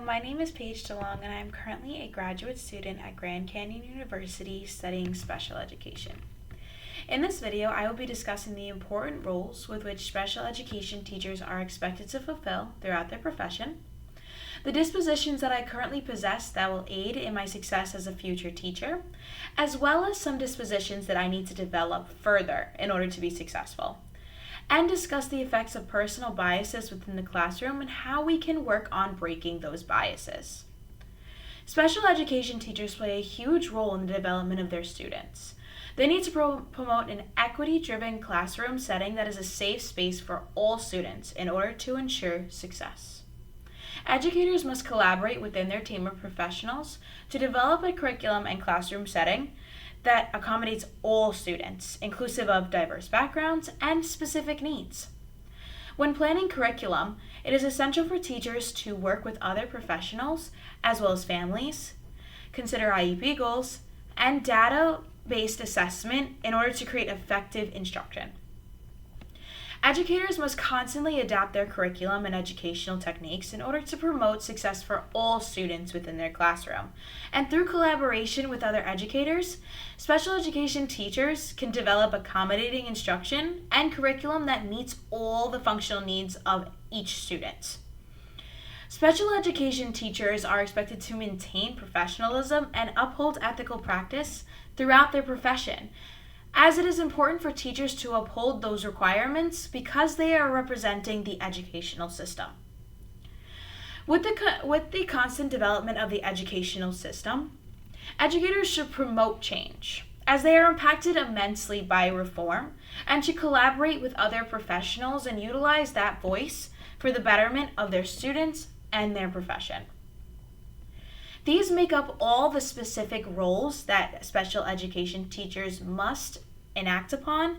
my name is Paige DeLong, and I am currently a graduate student at Grand Canyon University studying special education. In this video, I will be discussing the important roles with which special education teachers are expected to fulfill throughout their profession, the dispositions that I currently possess that will aid in my success as a future teacher, as well as some dispositions that I need to develop further in order to be successful, and discuss the effects of personal biases within the classroom and how we can work on breaking those biases. Special education teachers play a huge role in the development of their students. They need to promote an equity-driven classroom setting that is a safe space for all students in order to ensure success. Educators must collaborate within their team of professionals to develop a curriculum and classroom setting that accommodates all students, inclusive of diverse backgrounds and specific needs. When planning curriculum, it is essential for teachers to work with other professionals as well as families, consider IEP goals, and data-based assessment in order to create effective instruction. Educators must constantly adapt their curriculum and educational techniques in order to promote success for all students within their classroom. And through collaboration with other educators, special education teachers can develop accommodating instruction and curriculum that meets all the functional needs of each student. Special education teachers are expected to maintain professionalism and uphold ethical practice throughout their profession, as it is important for teachers to uphold those requirements because they are representing the educational system. With the constant development of the educational system, educators should promote change, as they are impacted immensely by reform, and should collaborate with other professionals and utilize that voice for the betterment of their students and their profession. These make up all the specific roles that special education teachers must enact upon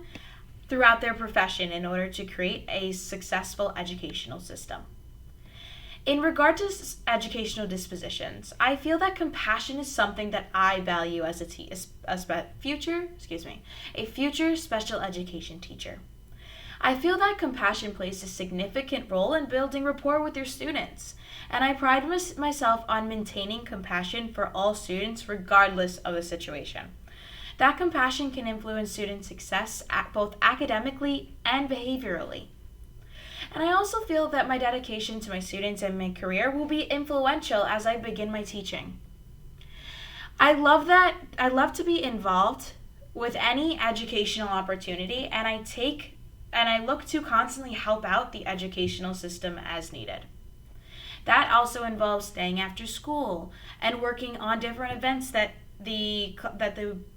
throughout their profession in order to create a successful educational system. In regard to educational dispositions, I feel that compassion is something that I value as a future special education teacher. I feel that compassion plays a significant role in building rapport with your students, and I pride myself on maintaining compassion for all students regardless of the situation. That compassion can influence student success both academically and behaviorally. And I also feel that my dedication to my students and my career will be influential as I begin my teaching. I love to be involved with any educational opportunity, and I look to constantly help out the educational system as needed. That also involves staying after school and working on different events that the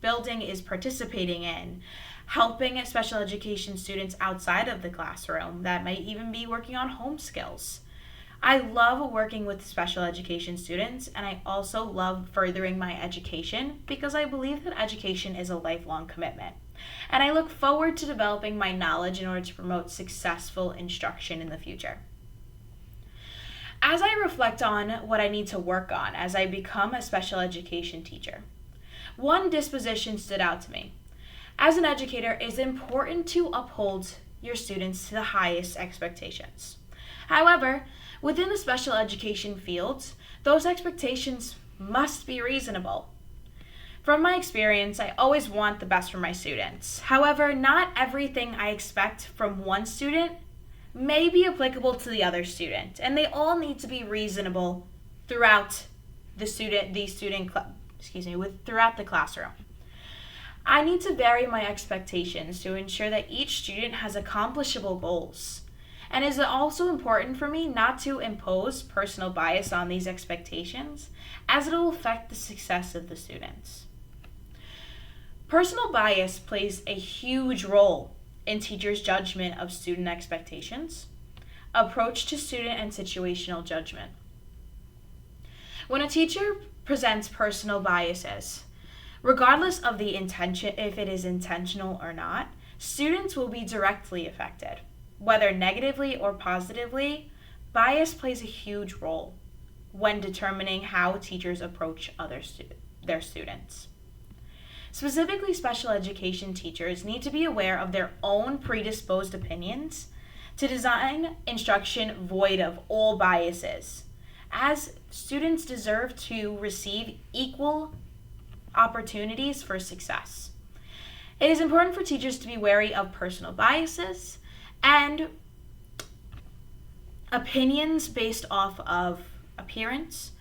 building is participating in, helping special education students outside of the classroom. That might even be working on home skills. I love working with special education students, and I also love furthering my education because I believe that education is a lifelong commitment. And I look forward to developing my knowledge in order to promote successful instruction in the future. As I reflect on what I need to work on as I become a special education teacher, one disposition stood out to me. As an educator, it is important to uphold your students to the highest expectations. However, within the special education field, those expectations must be reasonable. From my experience, I always want the best for my students. However, not everything I expect from one student may be applicable to the other student, and they all need to be reasonable throughout throughout the classroom. I need to vary my expectations to ensure that each student has accomplishable goals. And it is also important for me not to impose personal bias on these expectations, as it will affect the success of the students. Personal bias plays a huge role in teachers' judgment of student expectations, approach to student and situational judgment. When a teacher presents personal biases, regardless of the intention, if it is intentional or not, students will be directly affected. Whether negatively or positively, bias plays a huge role when determining how teachers approach their students. Specifically, special education teachers need to be aware of their own predisposed opinions to design instruction void of all biases, as students deserve to receive equal opportunities for success. It is important for teachers to be wary of personal biases and opinions based off of appearance,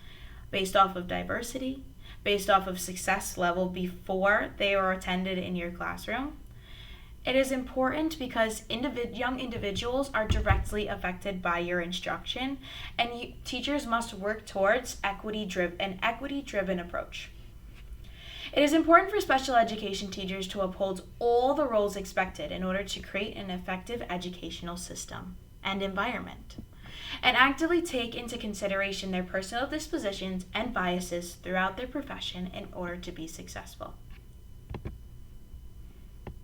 based off of diversity, based off of success level before they are attended in your classroom. It is important because young individuals are directly affected by your instruction, and teachers must work towards an equity-driven approach. It is important for special education teachers to uphold all the roles expected in order to create an effective educational system and environment, and actively take into consideration their personal dispositions and biases throughout their profession in order to be successful.